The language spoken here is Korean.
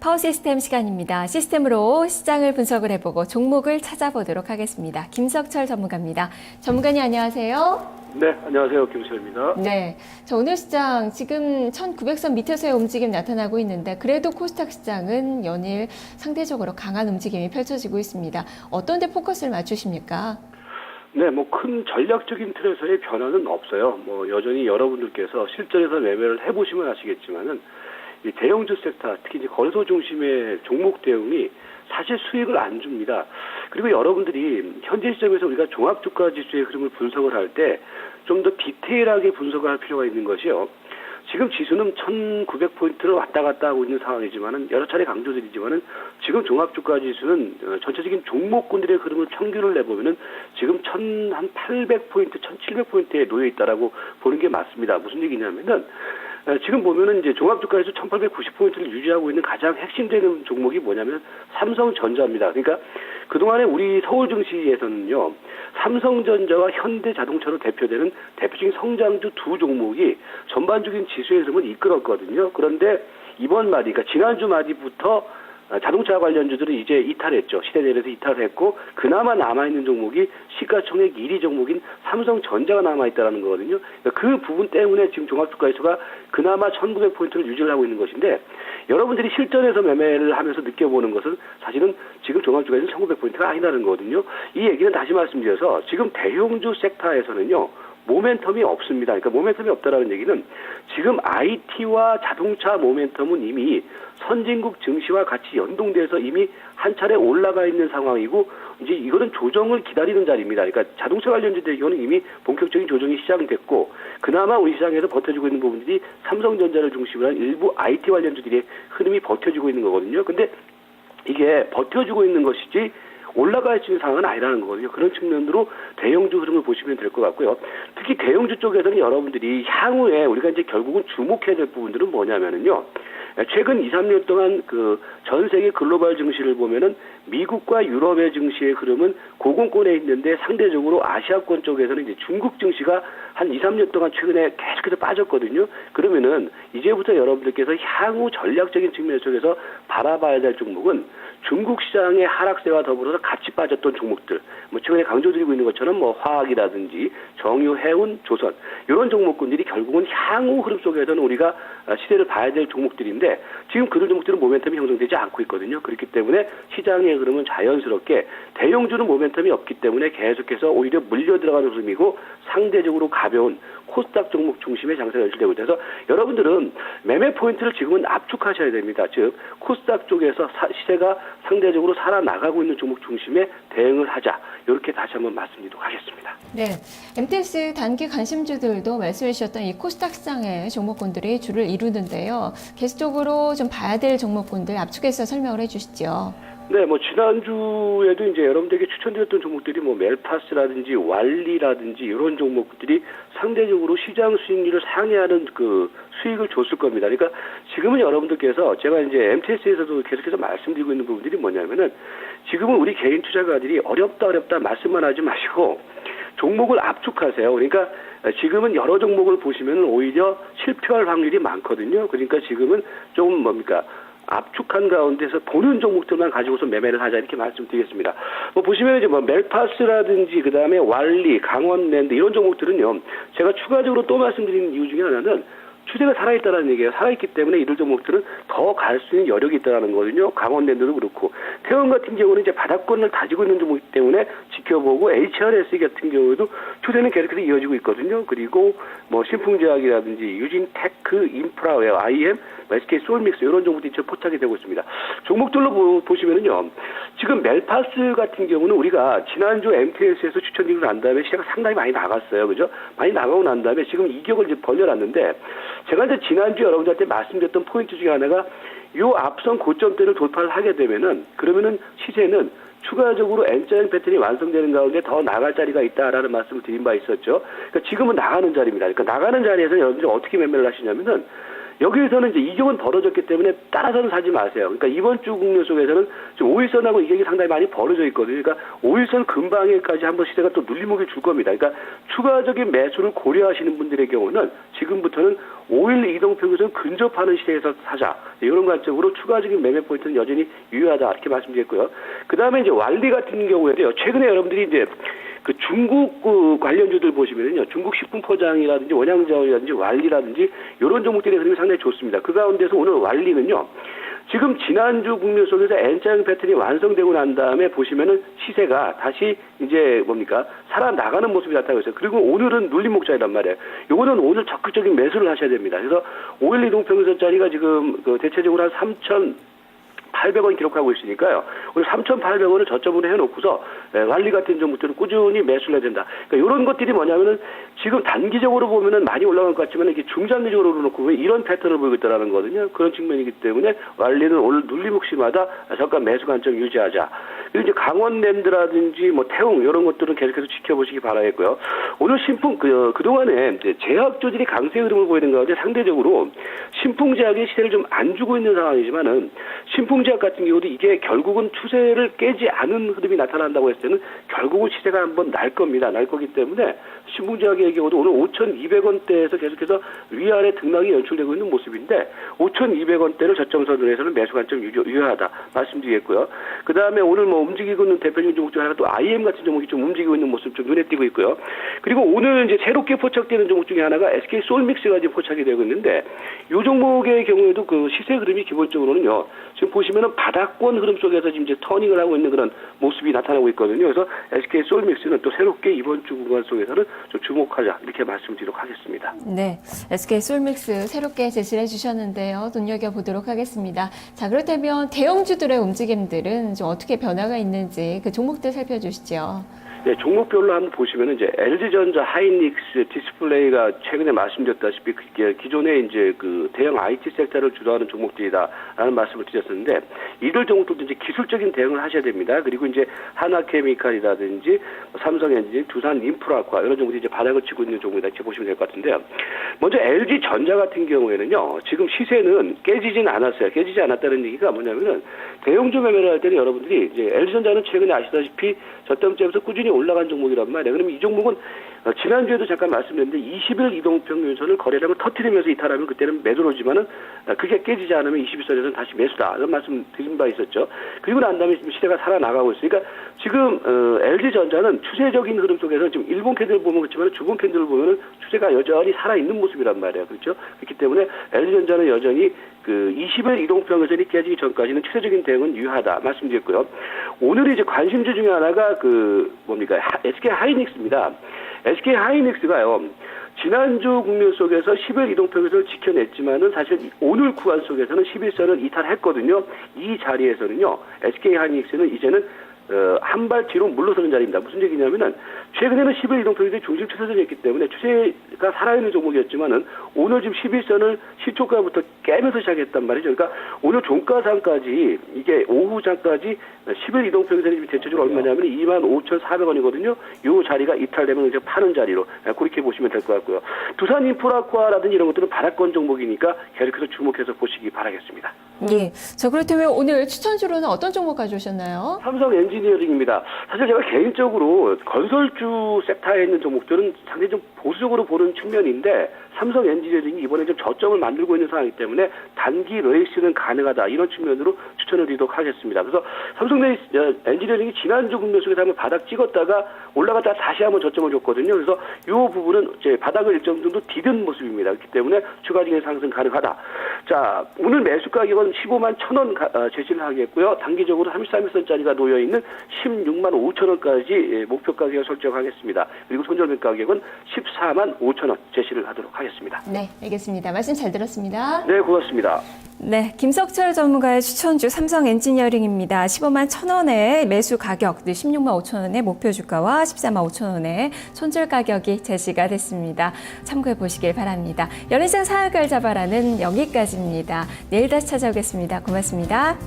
파워 시스템 시간입니다. 시스템으로 시장을 분석을 해보고 종목을 찾아보도록 하겠습니다. 김석철 전문가입니다. 전문가님 안녕하세요. 네, 안녕하세요. 김수현입니다. 네, 자, 오늘 시장 지금 1900선 밑에서의 움직임 나타나고 있는데 그래도 코스닥 시장은 연일 상대적으로 강한 움직임이 펼쳐지고 있습니다. 어떤 데 포커스를 맞추십니까? 네, 뭐 큰 전략적인 틀에서의 변화는 없어요. 뭐 여전히 여러분들께서 실전에서 매매를 해보시면 아시겠지만은 이 대형주 섹터, 특히 이제 거래소 중심의 종목 대응이 사실 수익을 안 줍니다. 그리고 여러분들이 현재 시점에서 우리가 종합주가 지수의 흐름을 분석을 할 때 좀 더 디테일하게 분석을 할 필요가 있는 것이요. 지금 지수는 1900포인트를 왔다 갔다 하고 있는 상황이지만은 여러 차례 강조드리지만은 지금 종합주가 지수는 전체적인 종목군들의 흐름을 평균을 내보면은 지금 1800포인트, 1700포인트에 놓여 있다라고 보는 게 맞습니다. 무슨 얘기냐면은 지금 보면은 이제 종합주가에서 1890포인트를 유지하고 있는 가장 핵심되는 종목이 뭐냐면 삼성전자입니다. 그러니까 그동안에 우리 서울 증시에서는요, 삼성전자와 현대자동차로 대표되는 대표적인 성장주 두 종목이 전반적인 지수의 흐름을 이끌었거든요. 그런데 이번 말이, 그러니까 지난주 말이부터 자동차 관련주들은 이제 이탈했죠. 시대 내려서 이탈했고, 그나마 남아있는 종목이 시가총액 1위 종목인 삼성전자가 남아있다는 거거든요. 그러니까 그 부분 때문에 지금 종합주가지수가 그나마 1900포인트를 유지를 하고 있는 것인데, 여러분들이 실전에서 매매를 하면서 느껴보는 것은 사실은 지금 종합주가에서는 1900포인트가 아니라는 거거든요. 이 얘기는 다시 말씀드려서 지금 대형주 섹터에서는요, 모멘텀이 없습니다. 그러니까 모멘텀이 없다라는 얘기는 지금 IT와 자동차 모멘텀은 이미 선진국 증시와 같이 연동돼서 이미 한 차례 올라가 있는 상황이고, 이제 이거는 조정을 기다리는 자리입니다. 그러니까 자동차 관련주들의 경우는 이미 본격적인 조정이 시작됐고, 그나마 우리 시장에서 버텨주고 있는 부분들이 삼성전자를 중심으로 한 일부 IT 관련주들의 흐름이 버텨주고 있는 거거든요. 근데 이게 버텨주고 있는 것이지 올라갈 수 있는 상황은 아니라는 거거든요. 그런 측면으로 대형주 흐름을 보시면 될 것 같고요. 특히 대형주 쪽에서는 여러분들이 향후에 우리가 이제 결국은 주목해야 될 부분들은 뭐냐면은요. 최근 2, 3년 동안 그 전 세계 글로벌 증시를 보면은 미국과 유럽의 증시의 흐름은 고공권에 있는데 상대적으로 아시아권 쪽에서는 이제 중국 증시가 한 2, 3년 동안 최근에 계속해서 빠졌거든요. 그러면은 이제부터 여러분들께서 향후 전략적인 측면 속에서 바라봐야 될 종목은 중국 시장의 하락세와 더불어서 같이 빠졌던 종목들, 뭐 최근에 강조드리고 있는 것처럼 뭐 화학이라든지 정유, 해운, 조선 이런 종목군들이 결국은 향후 흐름 속에서는 우리가 시대를 봐야 될 종목들인데 지금 그런 종목들은 모멘텀이 형성되지 않고 있거든요. 그렇기 때문에 시장의 흐름은 자연스럽게 대형주는 모멘텀이 없기 때문에 계속해서 오히려 물려 들어가는 흐름이고 상대적으로 가벼운 코스닥 종목 중심의 장세가 연출되고 있어서 여러분들은 매매 포인트를 지금은 압축하셔야 됩니다. 즉 코스닥 쪽에서 시세가 상대적으로 살아나가고 있는 종목 중심에 대응을 하자. 이렇게 다시 한번 말씀드리도록 하겠습니다. 네, MTS 단기 관심주들도 말씀해 주셨던 이 코스닥 시장의 종목군들이 주를 이루는데요. 계속적으로 좀 봐야 될 종목군들 압축해서 설명을 해 주시죠. 네, 뭐 지난주에도 이제 여러분들에게 추천드렸던 종목들이 뭐 멜파스라든지 왈리라든지 이런 종목들이 상대적으로 시장 수익률을 상회하는 그 수익을 줬을 겁니다. 그러니까 지금은 여러분들께서 제가 이제 MTS에서도 계속해서 말씀드리고 있는 부분들이 뭐냐면은 지금은 우리 개인 투자가들이 어렵다 말씀만 하지 마시고 종목을 압축하세요. 그러니까 지금은 여러 종목을 보시면 오히려 실패할 확률이 많거든요. 그러니까 지금은 조금 뭡니까? 압축한 가운데서 보는 종목들만 가지고서 매매를 하자 이렇게 말씀드리겠습니다. 뭐 보시면 이제 뭐 멜파스라든지 그 다음에 왈리, 강원랜드 이런 종목들은요. 제가 추가적으로 또 말씀드리는 이유 중에 하나는 추세가 살아있다는 얘기예요. 살아있기 때문에 이런 종목들은 더 갈 수 있는 여력이 있다는 거거든요. 강원랜드도 그렇고 태원 같은 경우는 이제 바닥권을 다지고 있는 종목이기 때문에 지켜보고 HRS 같은 경우에도 추세는 계속해서 이어지고 있거든요. 그리고 뭐 신풍제약이라든지 유진테크, 인프라웨어, IM, SK 솔믹스 이런 종목들이 포착이 되고 있습니다. 종목들로 보시면은요. 지금 멜파스 같은 경우는 우리가 지난주 MTS에서 추천드리고 난 다음에 시세가 상당히 많이 나갔어요. 그죠? 많이 나가고 난 다음에 지금 이격을 이제 벌려놨는데 제가 이제 지난주 여러분들한테 말씀드렸던 포인트 중에 하나가 요 앞선 고점대를 돌파를 하게 되면은 그러면은 시세는 추가적으로 N자형 패턴이 완성되는 가운데 더 나갈 자리가 있다라는 말씀을 드린 바 있었죠. 그러니까 지금은 나가는 자리입니다. 그러니까 나가는 자리에서 여러분들이 어떻게 매매를 하시냐면은 여기에서는 이제 이격은 벌어졌기 때문에 따라서는 사지 마세요. 그러니까 이번 주 국면 속에서는 지금 5일선하고 이격이 상당히 많이 벌어져 있거든요. 그러니까 5일선 근방에까지 한번 시세가 또 눌림목이 줄 겁니다. 그러니까 추가적인 매수를 고려하시는 분들의 경우는 지금부터는 5일 이동평균선 근접하는 시세에서 사자. 이런 관점으로 추가적인 매매 포인트는 여전히 유효하다. 이렇게 말씀드렸고요. 그 다음에 이제 완리 같은 경우에도요. 최근에 여러분들이 이제 그 중국 관련주들 보시면은요, 중국 식품 포장이라든지 원양자원이라든지 완리라든지 이런 종목들의 흐름이 상당히 좋습니다. 그 가운데서 오늘 완리는요, 지금 지난주 국면 속에서 N자형 패턴이 완성되고 난 다음에 보시면은 시세가 다시 이제 뭡니까 살아나가는 모습이 나타나고 있어요. 그리고 오늘은 눌림목자이란 말이에요. 요거는 오늘 적극적인 매수를 하셔야 됩니다. 그래서 5일 이동평균선짜리가 지금 그 대체적으로 한 3,800원 기록하고 있으니까요. 오늘 3,800원을 저점으로 해놓고서 완리 같은 종목들은 꾸준히 매수를 해야 된다. 그러니까 이런 것들이 뭐냐면은 지금 단기적으로 보면은 많이 올라간 것 같지만 이렇게 중장기적으로 놓고 보면 이런 패턴을 보이고 있다는 거거든요. 그런 측면이기 때문에 완리는 오늘 눌림목시마다 잠깐 매수 관점 유지하자. 그리고 이제 강원랜드라든지 뭐 태웅 이런 것들은 계속해서 지켜보시기 바라겠고요. 오늘 신풍 그동안에 이제 제약주들이 강세 흐름을 보이는 가운데 상대적으로 신풍제약의 시세를 좀 안 주고 있는 상황이지만은 신풍제약 같은 경우도 이게 결국은 추세를 깨지 않은 흐름이 나타난다고 했을 때는 결국은 시세가 한번 날 겁니다. 날 거기 때문에 신풍제약의 경우도 오늘 5,200원대에서 계속해서 위아래 등락이 연출되고 있는 모습인데 5,200원대를 저점선으로 해서는 매수 관점 유효하다 말씀드리겠고요. 그 다음에 오늘 뭐 움직이고 있는 대표적인 종목 중 하나가 또 IM 같은 종목이 좀 움직이고 있는 모습 좀 눈에 띄고 있고요. 그리고 오늘 이제 새롭게 포착되는 종목 중에 하나가 SK 솔믹스가 지금 포착이 되고 있는데 이 종목의 경우에도 그 시세 흐름이 기본적으로는요. 지금 보시면은 바닥권 흐름 속에서 지금 이제 터닝을 하고 있는 그런 모습이 나타나고 있거든요. 그래서 SK 솔믹스는 또 새롭게 이번 주 구간 속에서는 좀 주목하자 이렇게 말씀드리도록 하겠습니다. 네, SK 솔믹스 새롭게 제시를 해주셨는데요. 눈여겨보도록 하겠습니다. 자, 그렇다면 대형주들의 움직임들은 좀 어떻게 변화가 있는지 그 종목들 살펴주시죠. 네, 종목별로 한번 보시면은 이제 LG전자, 하이닉스, 디스플레이가 최근에 말씀드렸다시피 기존에 이제 그 대형 IT 섹터를 주도하는 종목들이다라는 말씀을 드렸었는데 이들 종목들도 이제 기술적인 대응을 하셔야 됩니다. 그리고 이제 하나케미칼이라든지 삼성엔진, 두산인프라과 이런 종목들이 이제 바닥을 치고 있는 종목이다 이렇게 보시면 될 것 같은데요. 먼저 LG전자 같은 경우에는요, 지금 시세는 깨지진 않았어요. 깨지지 않았다는 얘기가 뭐냐면은 대형주 매매를 할 때는 여러분들이 이제 LG전자는 최근에 아시다시피 저점대에서 꾸준히 올라간 종목이란 말이에요. 그러면 이 종목은 지난주에도 잠깐 말씀드렸는데 20일 이동평균선을 거래량을 터뜨리면서 이탈하면 그때는 매도로 오지만은 그게 깨지지 않으면 21선에서는 다시 매수다. 이런 말씀 드린 바 있었죠. 그리고 난 다음에 지금 시대가 살아나가고 있어요. 그러니까 지금 LG전자는 추세적인 흐름 속에서 지금 일본 캔들을 보면 그렇지만 중국 캔들을 보면은 추세가 여전히 살아있는 모습이란 말이에요. 그렇죠? 그렇기 때문에 LG전자는 여전히 그 20일 이동평균선이 깨지기 전까지는 추세적인 대응은 유효하다 말씀드렸고요. 오늘 이제 관심주 중에 하나가 그 뭡니까 SK 하이닉스입니다. SK 하이닉스가요. 지난주 국면 속에서 10일 이동평균선을 지켜냈지만은 사실 오늘 구간 속에서는 11선을 이탈했거든요. 이 자리에서는요. SK 하이닉스는 이제는 한 발 뒤로 물러서는 자리입니다. 무슨 얘기냐면은 최근에는 10일 이동평균선이 중심 추세선이었기 때문에 추세가 살아있는 종목이었지만은 오늘 지금 11선을 시초가부터 깨면서 시작했단 말이죠. 그러니까 오늘 종가상까지 이게 오후장까지 10일 이동평균선이 대체적으로 얼마냐면 25,400원이거든요. 이 자리가 이탈되면 이제 파는 자리로 그렇게 보시면 될 것 같고요. 두산인프라과라든지 이런 것들은 바닥권 종목이니까 계속해서 주목해서 보시기 바라겠습니다. 예. 자, 그렇다면 오늘 추천주로는 어떤 종목 가져오셨나요? 삼성 엔지니어링입니다. 사실 제가 개인적으로 건설주 섹터에 있는 종목들은 상당히 좀 보수적으로 보는 측면인데 삼성 엔지니어링이 이번에 좀 저점을 만들고 있는 상황이기 때문에 단기 레이스는 가능하다 이런 측면으로 추천을 드리도록 하겠습니다. 그래서 삼성 엔지니어링이 지난주 국면 속에서 한번 바닥 찍었다가 올라갔다가 다시 한번 저점을 줬거든요. 그래서 이 부분은 이제 바닥을 일정 정도 디딘 모습입니다. 그렇기 때문에 추가적인 상승 가능하다. 자, 오늘 매수 가격은 15만 1,000원 제시를 하겠고요. 단기적으로 33일선짜리가 놓여있는 16만 5천원까지 목표 가격을 설정하겠습니다. 그리고 손절매 가격은 14만 5천원 제시를 하도록 하겠습니다. 네, 알겠습니다. 말씀 잘 들었습니다. 네, 고맙습니다. 네, 김석철 전문가의 추천주 삼성 엔지니어링입니다. 15만 1,000원의 매수 가격, 16만 5천원의 목표 주가와 14만 5천원의 손절 가격이 제시가 됐습니다. 참고해 보시길 바랍니다. 연회장 사학을 잡아라는 여기까지입니다. 내일 다시 찾아오겠습니다. 고맙습니다.